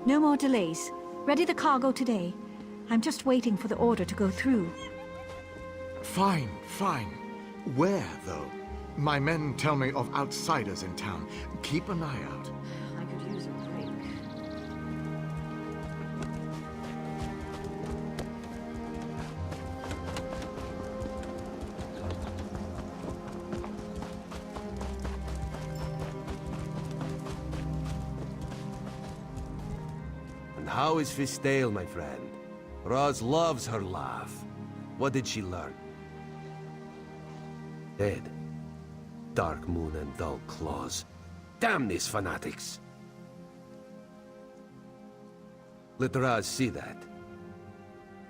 No more delays. Ready the cargo today. I'm just waiting for the order to go through. Fine, fine. Where, though? My men tell me of outsiders in town. Keep an eye out. I could use a break. And how is Fistale, my friend? Roz loves her laugh. What did she learn? Dead. Dark moon and dull claws. Damn these fanatics! Let Raz see that.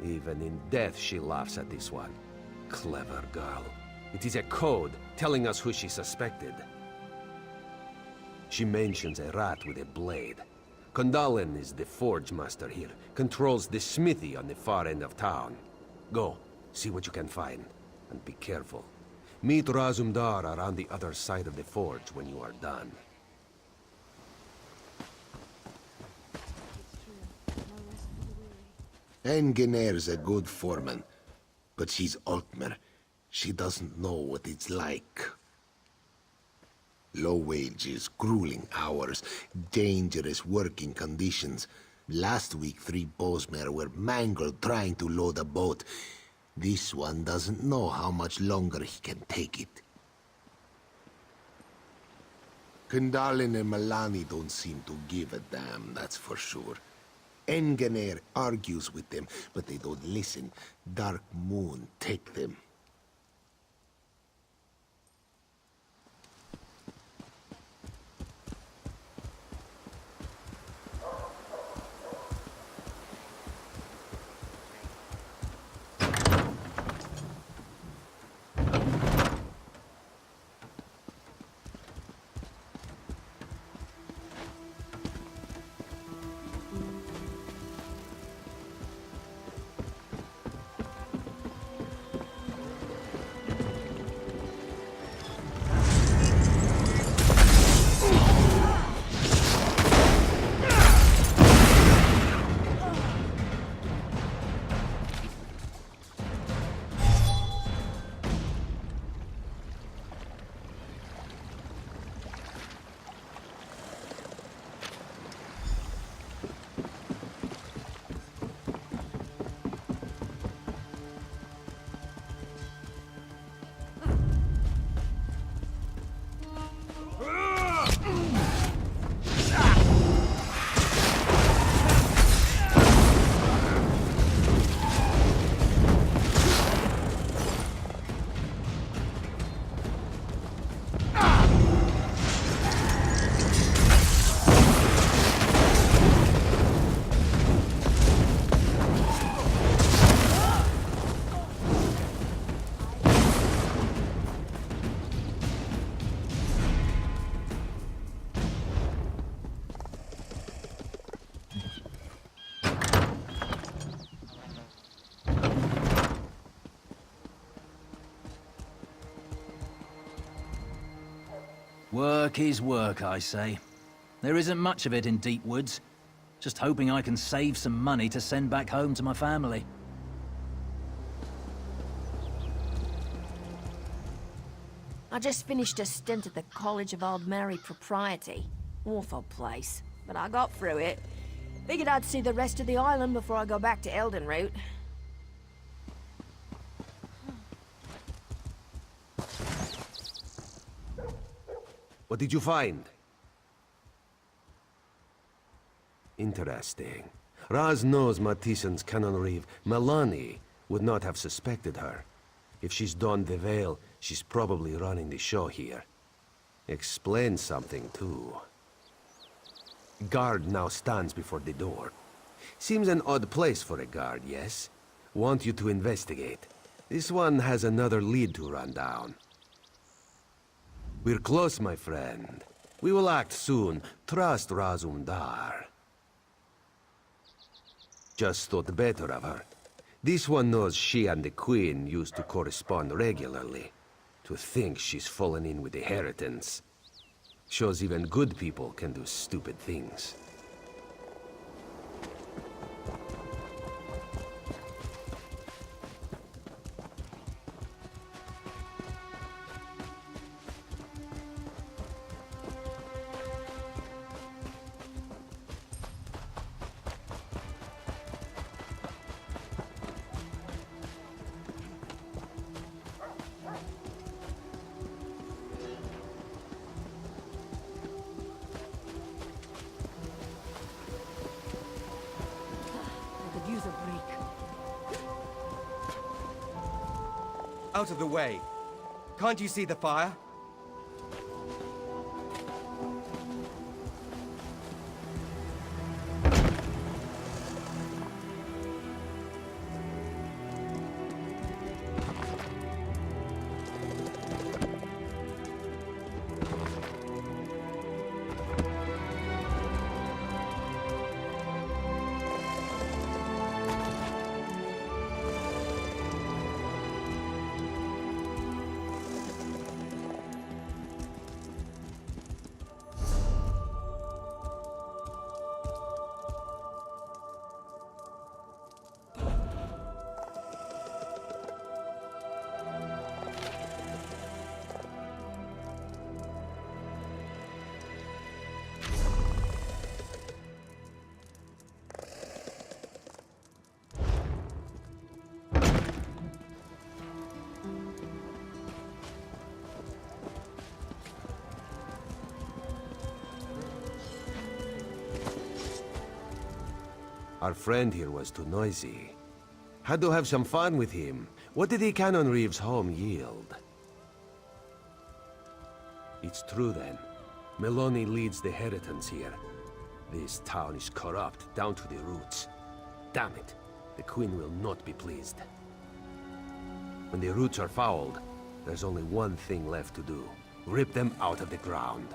Even in death she laughs at this one. Clever girl. It is a code telling us who she suspected. She mentions a rat with a blade. Kondalen is the forge master here. Controls the smithy on the far end of town. Go, see what you can find. And be careful. Meet Razumdar around the other side of the forge when you are done. Engineer's a good foreman, but she's Altmer. She doesn't know what it's like. Low wages, grueling hours, dangerous working conditions. Last week, 3 bowsmen were mangled trying to load a boat. This one doesn't know how much longer he can take it. Kandalin and Malani don't seem to give a damn, that's for sure. Engineer argues with them, but they don't listen. Dark Moon take them. Work is work, I say. There isn't much of it in Deep Woods. Just hoping I can save some money to send back home to my family. I just finished a stint at the College of Old Mary Propriety. Awful place, but I got through it. Figured I'd see the rest of the island before I go back to Eldenroot. What did you find? Interesting. Raz knows Matissan's Canon Reeve. Malani would not have suspected her. If she's donned the veil, she's probably running the show here. Explains something, too. Guard now stands before the door. Seems an odd place for a guard, yes? Want you to investigate. This one has another lead to run down. We're close, my friend. We will act soon. Trust Razumdar. Just thought better of her. This one knows she and the Queen used to correspond regularly. To think she's fallen in with the inheritance. Shows even good people can do stupid things. out of the way. Can't you see the fire? Our friend here was too noisy. Had to have some fun with him. What did the Cannon Reeves home yield? It's true then. Meloni leads the Heritans here. This town is corrupt down to the roots. Damn it, the Queen will not be pleased. When the roots are fouled, there's only one thing left to do. Rip them out of the ground.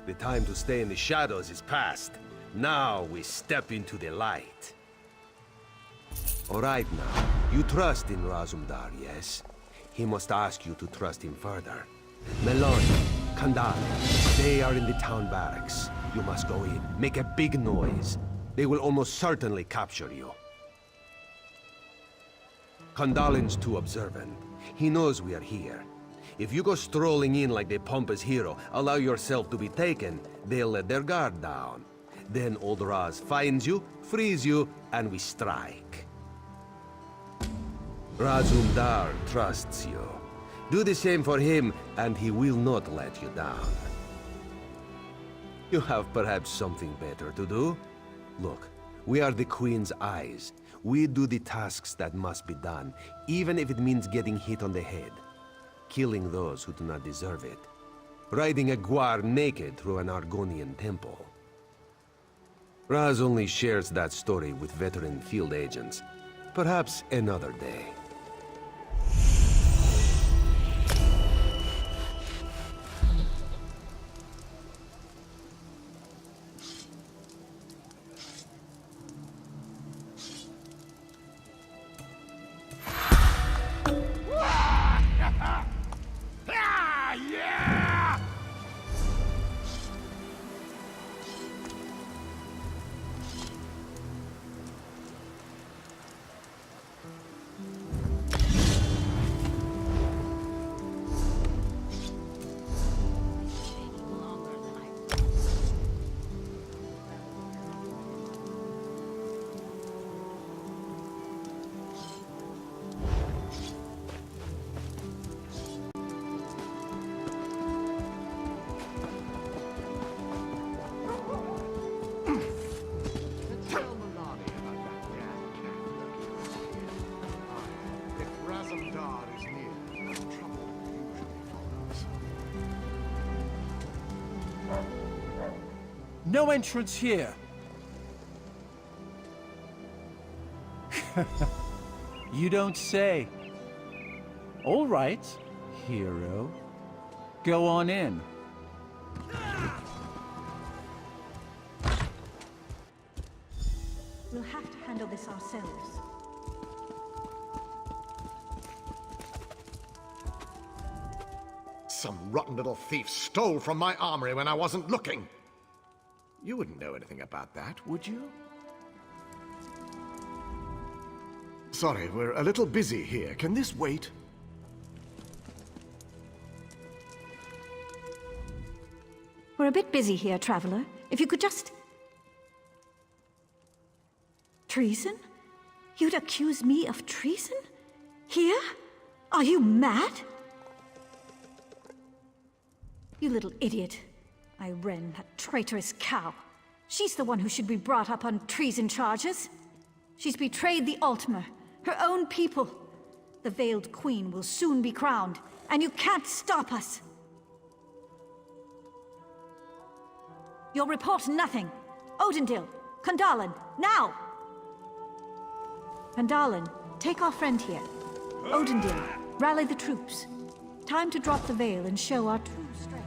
The time to stay in the shadows is past. Now we step into the light. All right now, you trust in Razumdar, yes? He must ask you to trust him further. Meloni, Kandale, they are in the town barracks. You must go in, make a big noise. They will almost certainly capture you. Kandalin's too observant. He knows we are here. If you go strolling in like the pompous hero, allow yourself to be taken, they'll let their guard down. Then old Raz finds you, frees you, and we strike. Razumdar trusts you. Do the same for him, and he will not let you down. You have perhaps something better to do? Look, we are the Queen's eyes. We do the tasks that must be done, even if it means getting hit on the head. Killing those who do not deserve it. Riding a guar naked through an Argonian temple. Raz only shares that story with veteran field agents. Perhaps another day. No entrance here. You don't say. All right, hero. Go on in. We'll have to handle this ourselves. Some rotten little thief stole from my armory when I wasn't looking. You wouldn't know anything about that, would you? Sorry, we're a little busy here. Can this wait? We're a bit busy here, Traveler. If you could just... Treason? You'd accuse me of treason? Here? Are you mad? You little idiot. Irene, that traitorous cow. She's the one who should be brought up on treason charges. She's betrayed the Altmer, her own people. The Veiled Queen will soon be crowned, and you can't stop us! You'll report nothing. Odindil, Kandalin, now! Kandalin, take our friend here. Odindil, rally the troops. Time to drop the veil and show our true strength.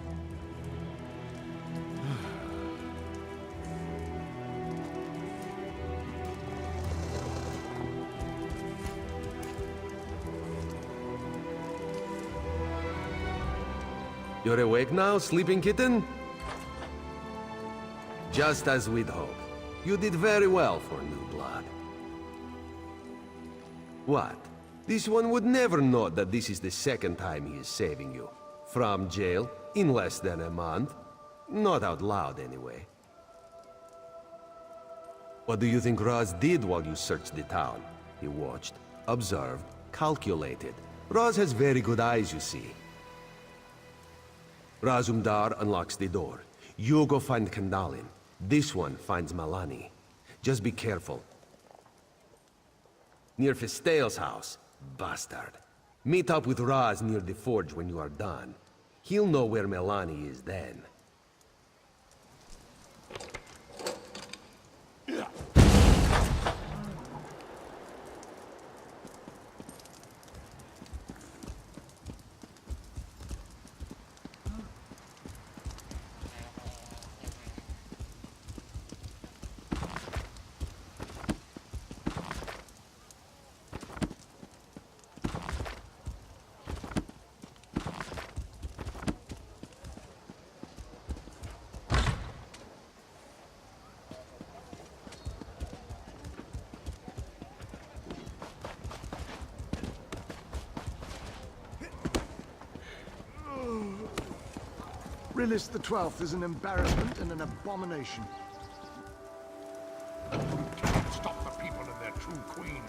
You're awake now, sleeping kitten? Just as we'd hoped. You did very well for new blood. What? This one would never know that this is the second time he is saving you. From jail, in less than a month. Not out loud, anyway. What do you think Raz did while you searched the town? He watched, observed, calculated. Raz has very good eyes, you see. Razumdar unlocks the door. You go find Kandalin. This one finds Malani. Just be careful. Near Fistail's house. Bastard. Meet up with Raz near the forge when you are done. He'll know where Melani is then. Rilis the 12th is an embarrassment and an abomination. You can't stop the people and their true queen.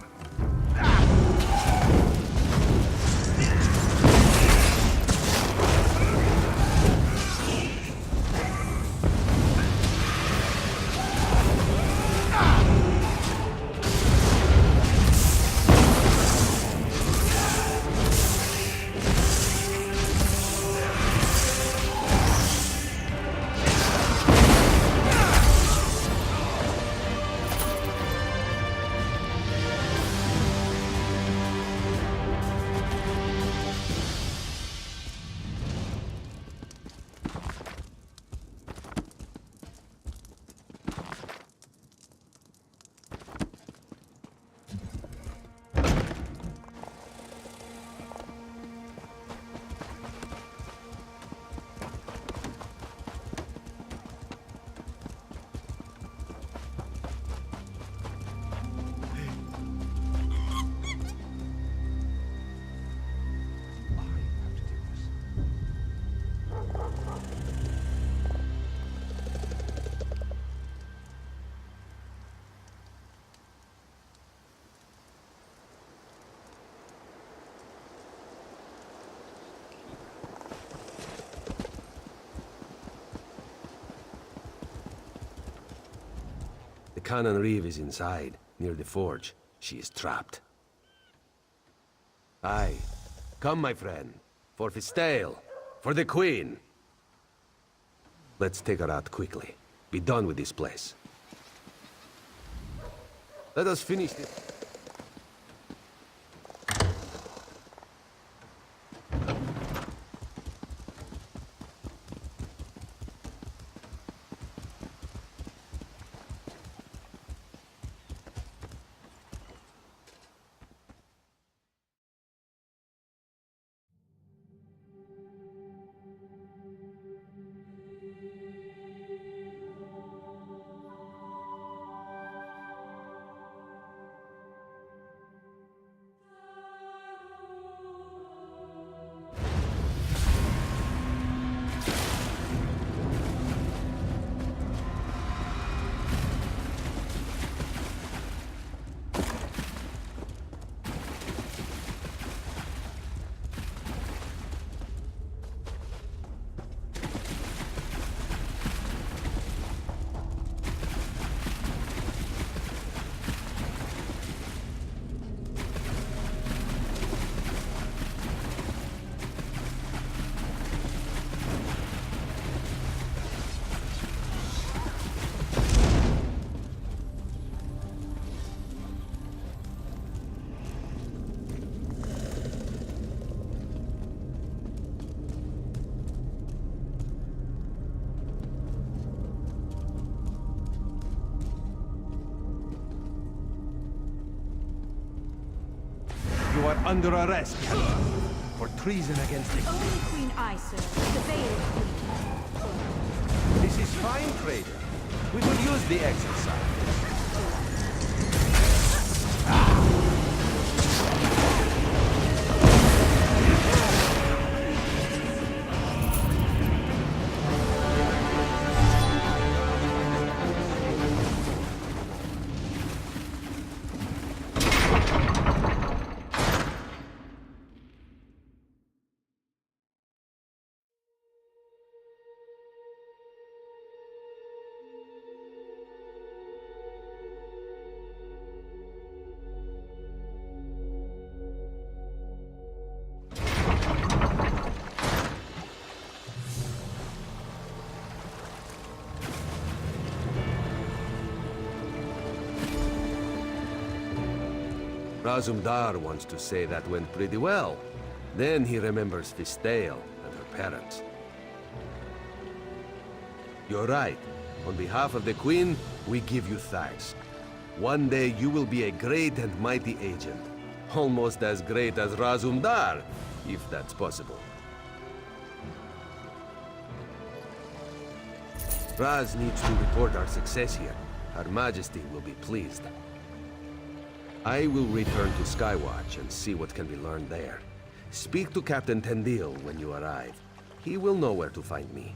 Canon Reeve is inside, near the forge. She is trapped. Aye. Come, my friend. For Fistail. For the Queen. Let's take her out quickly. Be done with this place. Let us finish this. You are under arrest, Captain, for treason against the... Only Queen I serve, the Veiled Queen. This is fine, trader. We could use the exercise. Razumdar wants to say that went pretty well. Then he remembers Fistale and her parents. You're right. On behalf of the Queen, we give you thanks. One day you will be a great and mighty agent. Almost as great as Razumdar, if that's possible. Raz needs to report our success here. Her Majesty will be pleased. I will return to Skywatch and see what can be learned there. Speak to Captain Tendil when you arrive. He will know where to find me.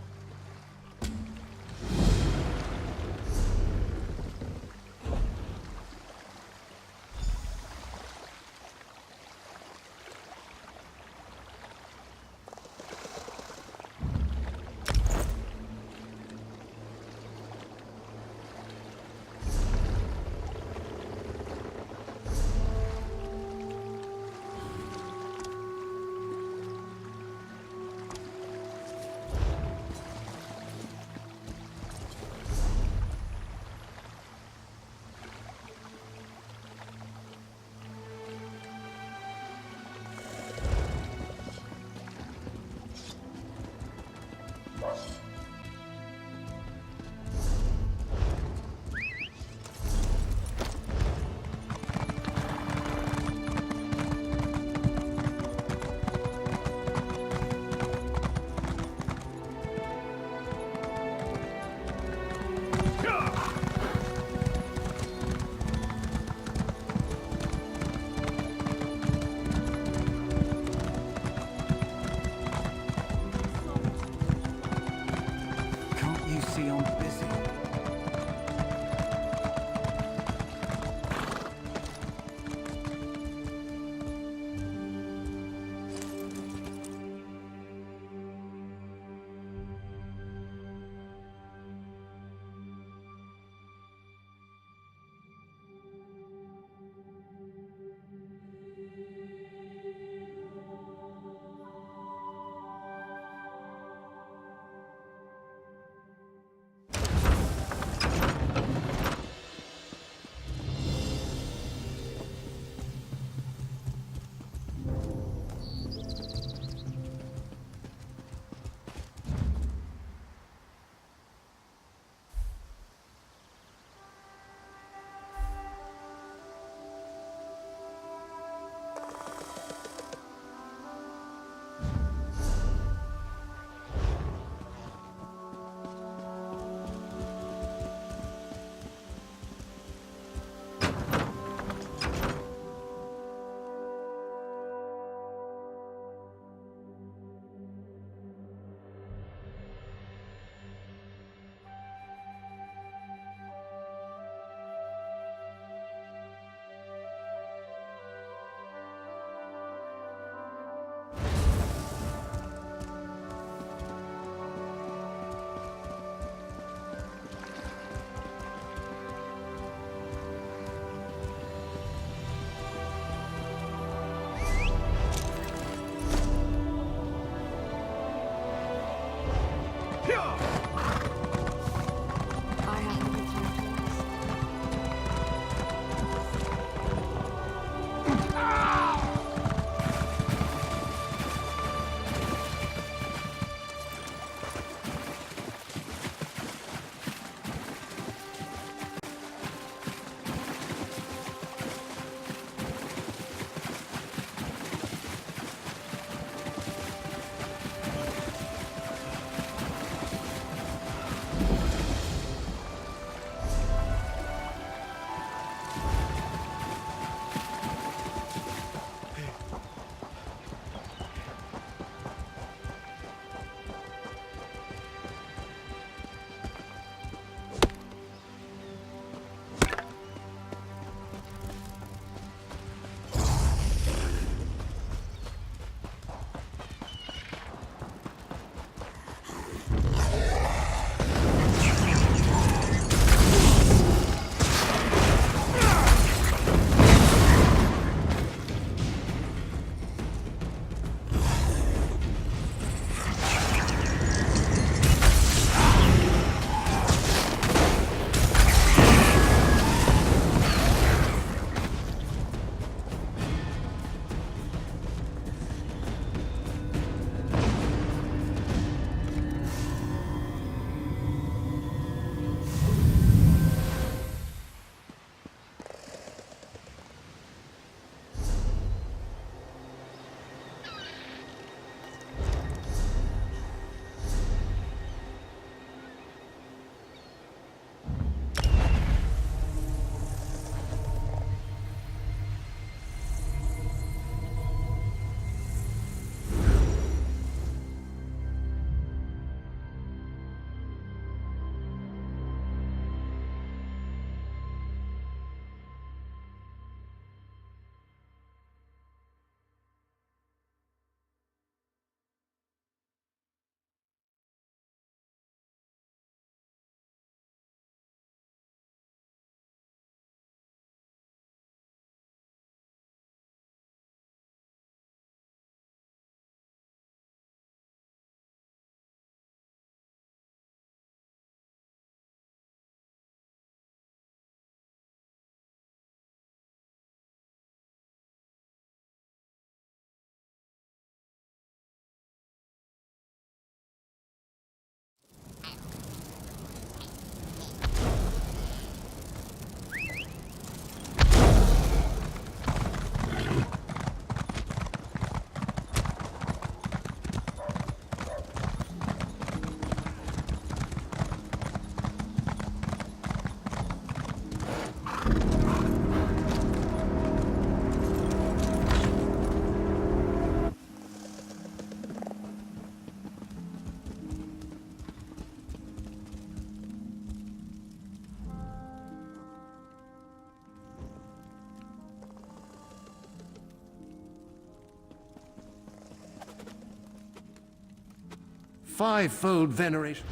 fivefold veneration.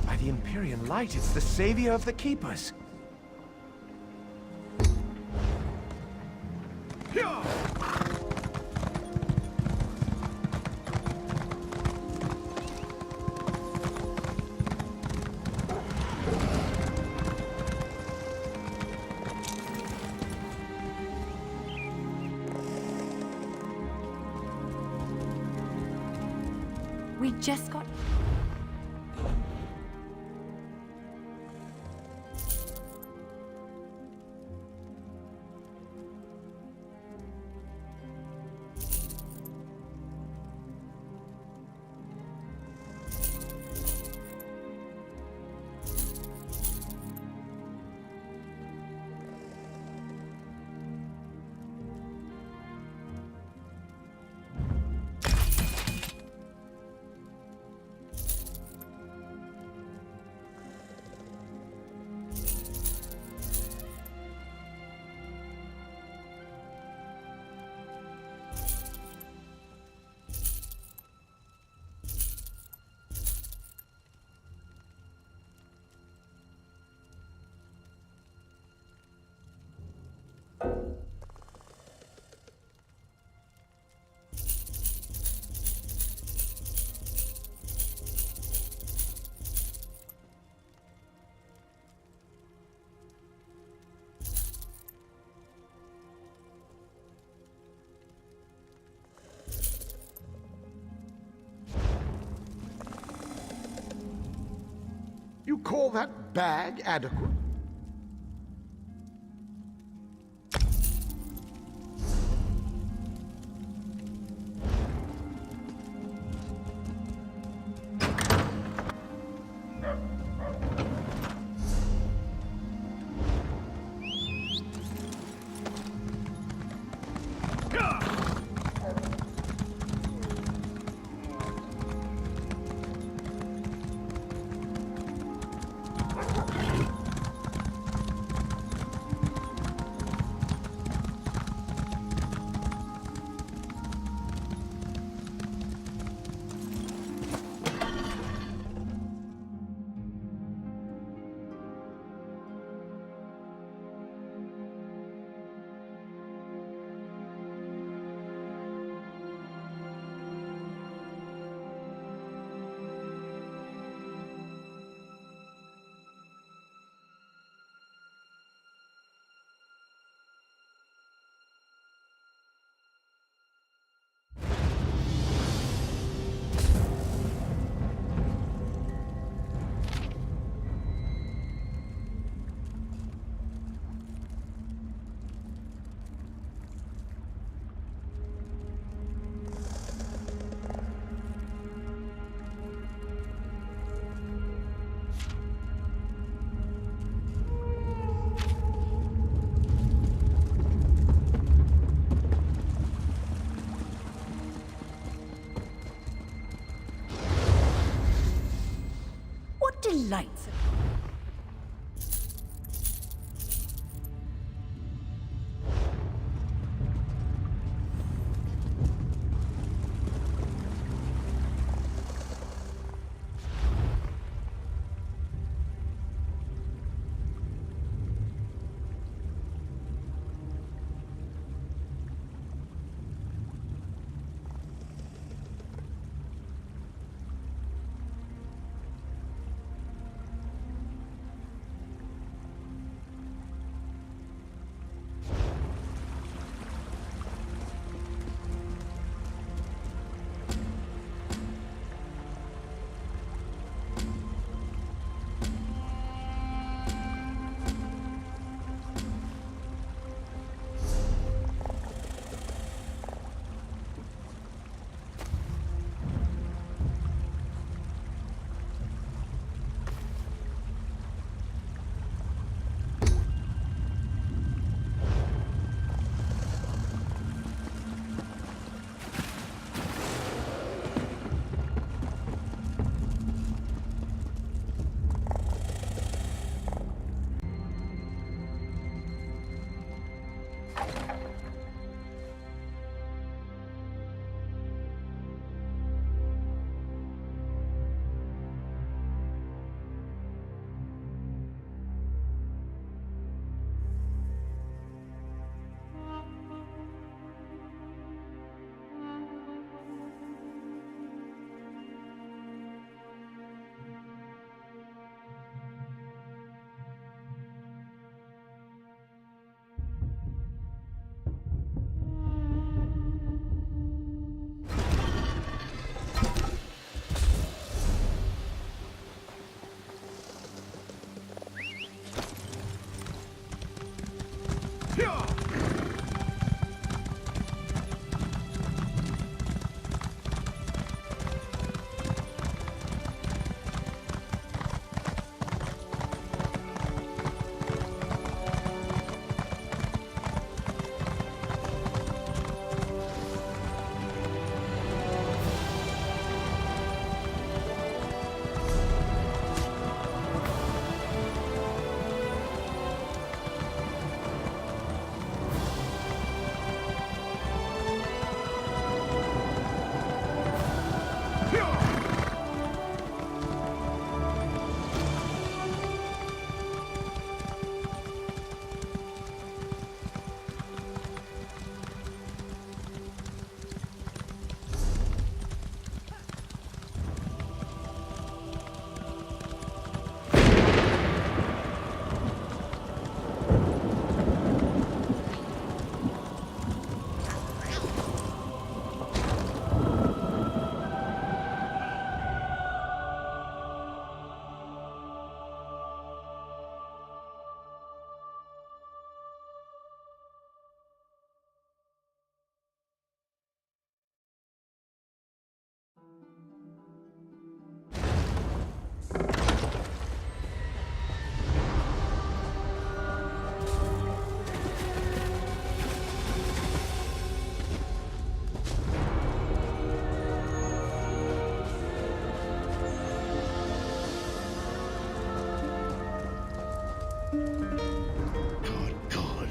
By the Empyrean light, it's the savior of the Keepers. We just got... You call that bag adequate? lights.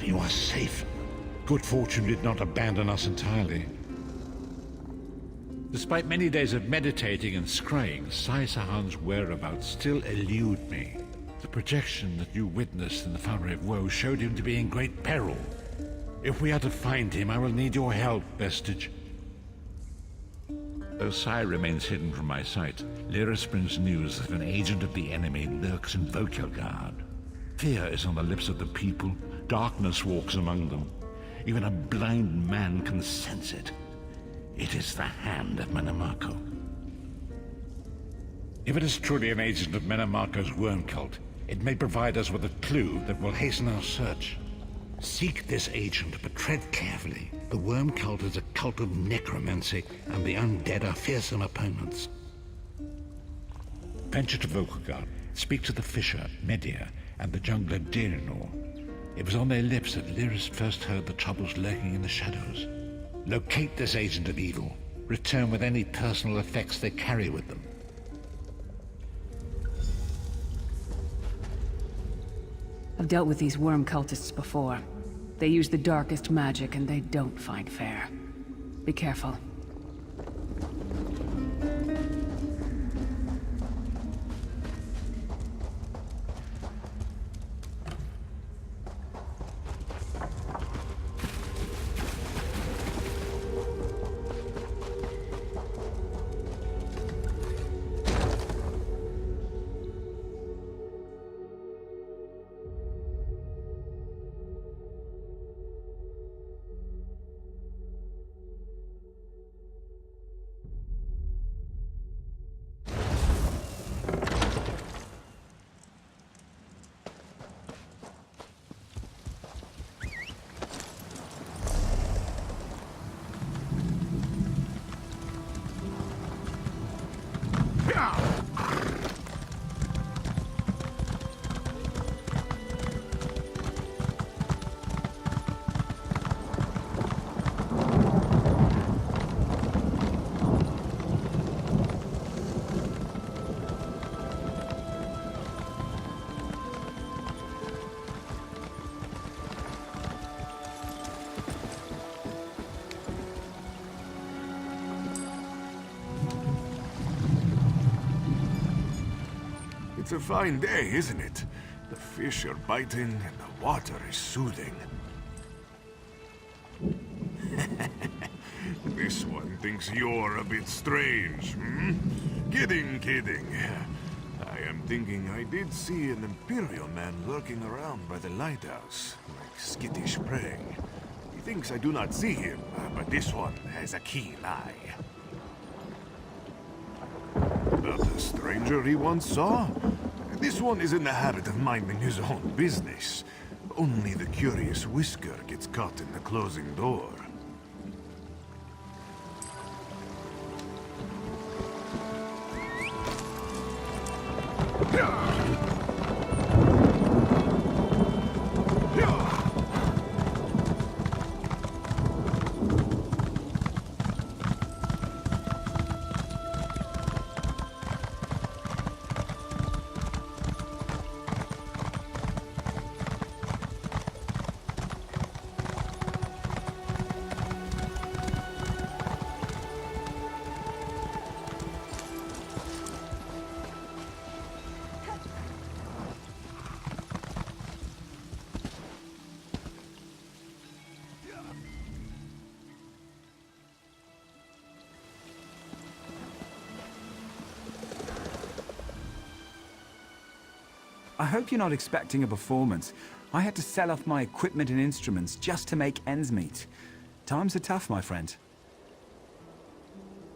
You are safe. Good fortune did not abandon us entirely. Despite many days of meditating and scrying, Sai Sahan's whereabouts still elude me. The projection that you witnessed in the Foundry of Woe showed him to be in great peril. If we are to find him, I will need your help, Vestige. Though Sai remains hidden from my sight, Lyris brings news that an agent of the enemy lurks in Backloggery. Fear is on the lips of the people. Darkness walks among them. Even a blind man can sense it. It is the hand of Menamarco. If it is truly an agent of Menamarco's worm cult, it may provide us with a clue that will hasten our search. Seek this agent, but tread carefully. The worm cult is a cult of necromancy, and the undead are fearsome opponents. Venture to Backloggery. Speak to the fisher, Medea, and the jungler Dirinor. It was on their lips that Lyris first heard the troubles lurking in the shadows. Locate this agent of evil. Return with any personal effects they carry with them. I've dealt with these worm cultists before. They use the darkest magic and they don't fight fair. Be careful. It's a fine day, isn't it? The fish are biting and the water is soothing. This one thinks you're a bit strange, hmm? Kidding. I am thinking I did see an Imperial man lurking around by the lighthouse, like skittish prey. He thinks I do not see him, but this one has a keen eye. Not a stranger he once saw? This one is in the habit of minding his own business. Only the curious Whisker gets caught in the closing door. I hope you're not expecting a performance. I had to sell off my equipment and instruments just to make ends meet. Times are tough, my friend.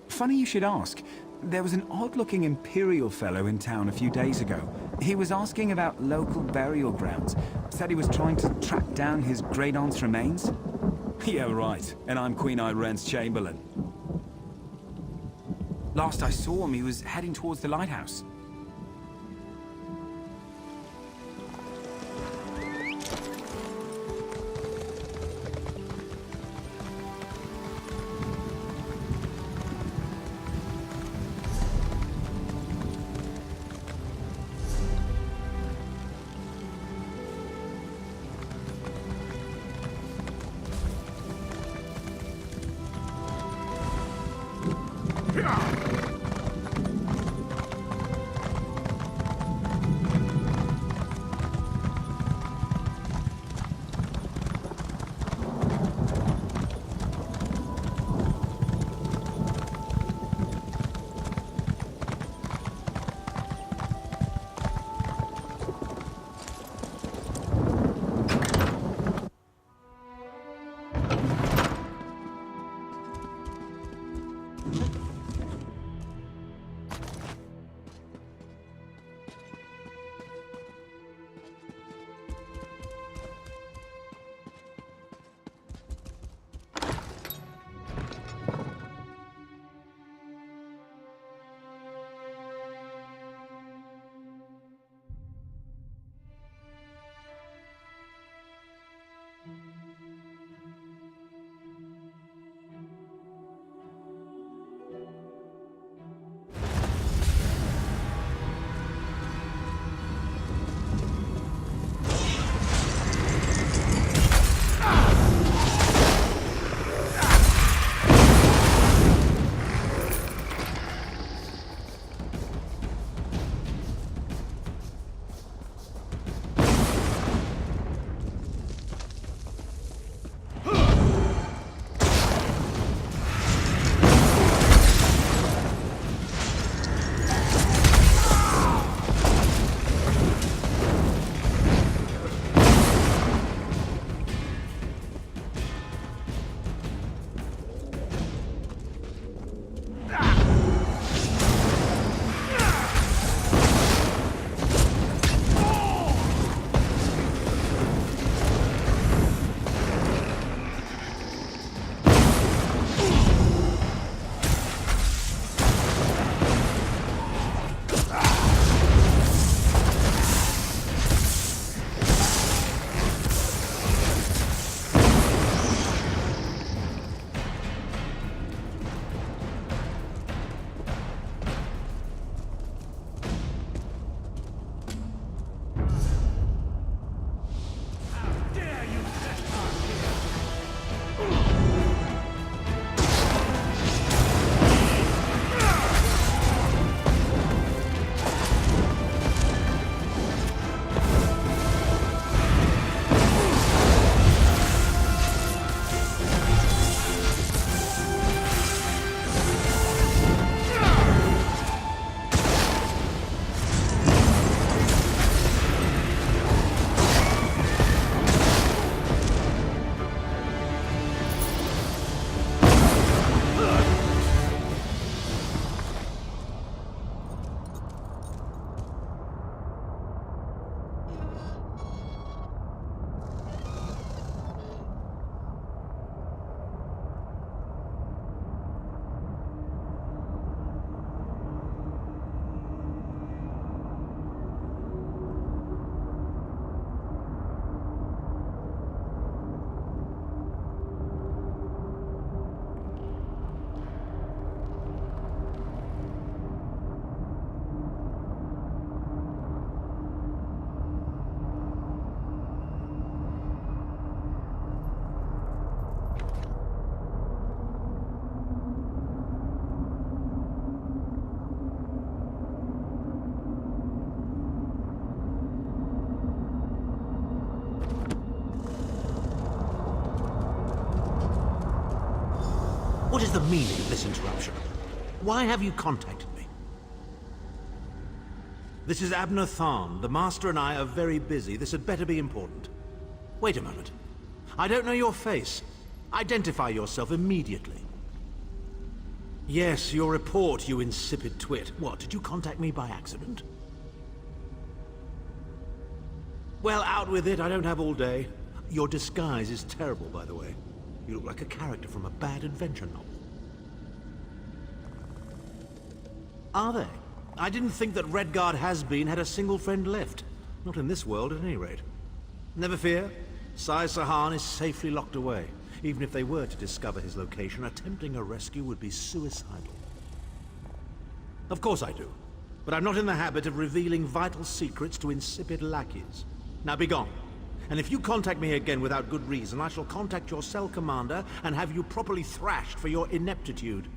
Funny you should ask. There was an odd-looking Imperial fellow in town a few days ago. He was asking about local burial grounds. Said he was trying to track down his great-aunt's remains. Yeah, right. And I'm Queen Irene's Chamberlain. Last I saw him, he was heading towards the lighthouse. What is the meaning of this interruption? Why have you contacted me? This is Abner Tharn. The Master and I are very busy. This had better be important. Wait a moment. I don't know your face. Identify yourself immediately. Yes, your report, you insipid twit. What, did you contact me by accident? Well, out with it. I don't have all day. Your disguise is terrible, by the way. You look like a character from a bad adventure novel. Are they? I didn't think that Redguard has-been had a single friend left. Not in this world, at any rate. Never fear. Sai Sahan is safely locked away. Even if they were to discover his location, attempting a rescue would be suicidal. Of course I do. But I'm not in the habit of revealing vital secrets to insipid lackeys. Now be gone. And if you contact me again without good reason, I shall contact your cell commander and have you properly thrashed for your ineptitude.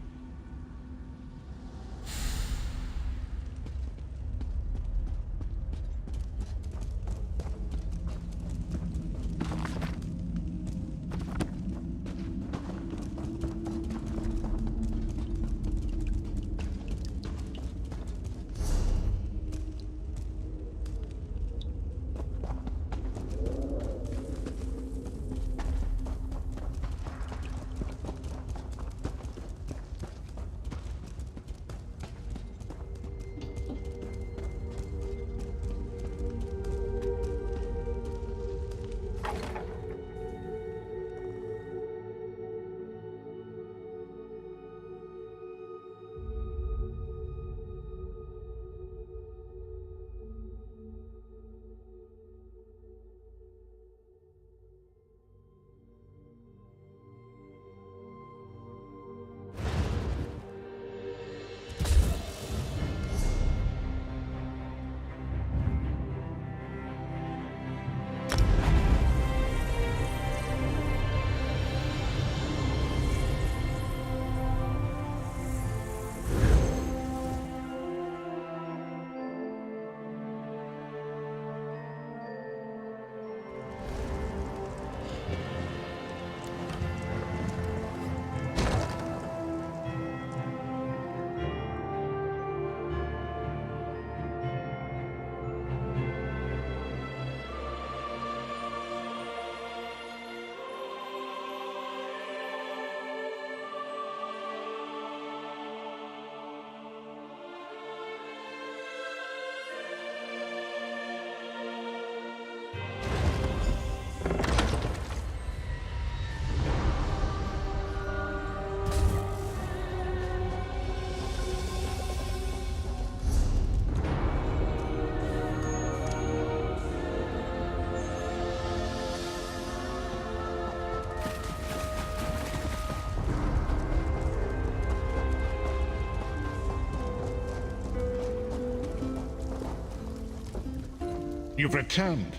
You've returned.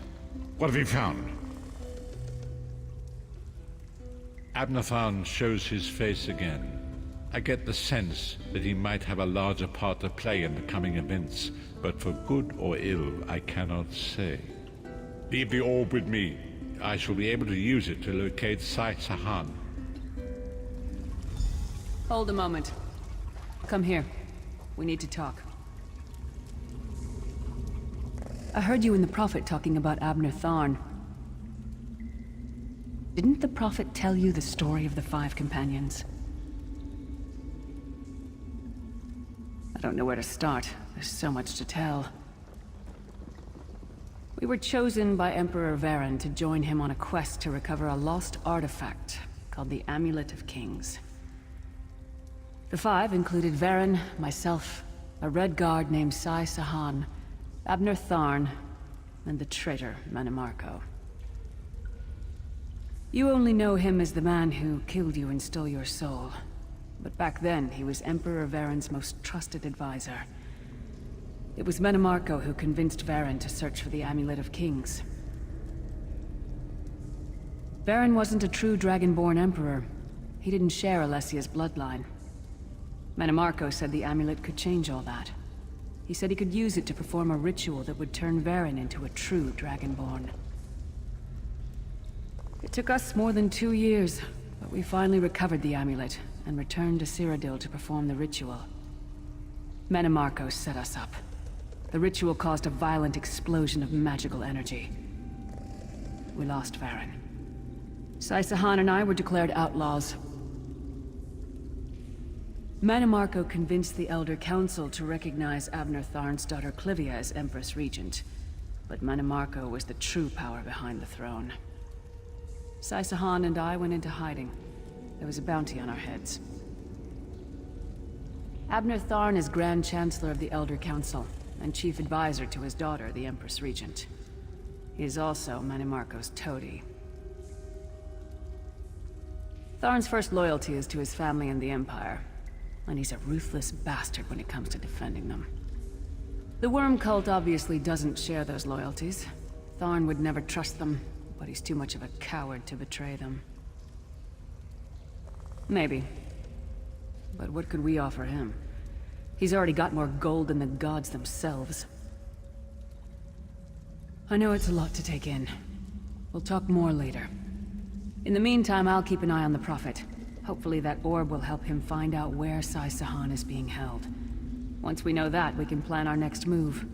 What have you found? Abnathan shows his face again. I get the sense that he might have a larger part to play in the coming events, but for good or ill, I cannot say. Leave the orb with me. I shall be able to use it to locate Sai Sahan. Hold a moment. Come here. We need to talk. I heard you and the Prophet talking about Abner Tharn. Didn't the Prophet tell you the story of the 5 companions? I don't know where to start. There's so much to tell. We were chosen by Emperor Varen to join him on a quest to recover a lost artifact called the Amulet of Kings. The 5 included Varen, myself, a Red Guard named Sai Sahan, Abner Tharn, and the traitor Manimarco. You only know him as the man who killed you and stole your soul. But back then, he was Emperor Varen's most trusted advisor. It was Manimarco who convinced Varen to search for the Amulet of Kings. Varen wasn't a true Dragonborn Emperor. He didn't share Alessia's bloodline. Manimarco said the amulet could change all that. He said he could use it to perform a ritual that would turn Varen into a true Dragonborn. It took us more than 2 years, but we finally recovered the amulet, and returned to Cyrodiil to perform the ritual. Menimarco set us up. The ritual caused a violent explosion of magical energy. We lost Varen. Saisahan and I were declared outlaws. Menimarco convinced the Elder Council to recognize Abner Tharn's daughter Clivia as Empress Regent. But Menimarco was the true power behind the throne. Saisahan and I went into hiding. There was a bounty on our heads. Abner Tharn is Grand Chancellor of the Elder Council, and Chief Advisor to his daughter, the Empress Regent. He is also Menimarco's toady. Tharn's first loyalty is to his family and the Empire, and he's a ruthless bastard when it comes to defending them. The Worm Cult obviously doesn't share those loyalties. Tharn would never trust them, but he's too much of a coward to betray them. Maybe. But what could we offer him? He's already got more gold than the gods themselves. I know it's a lot to take in. We'll talk more later. In the meantime, I'll keep an eye on the Prophet. Hopefully that orb will help him find out where Saisahan is being held. Once we know that, we can plan our next move.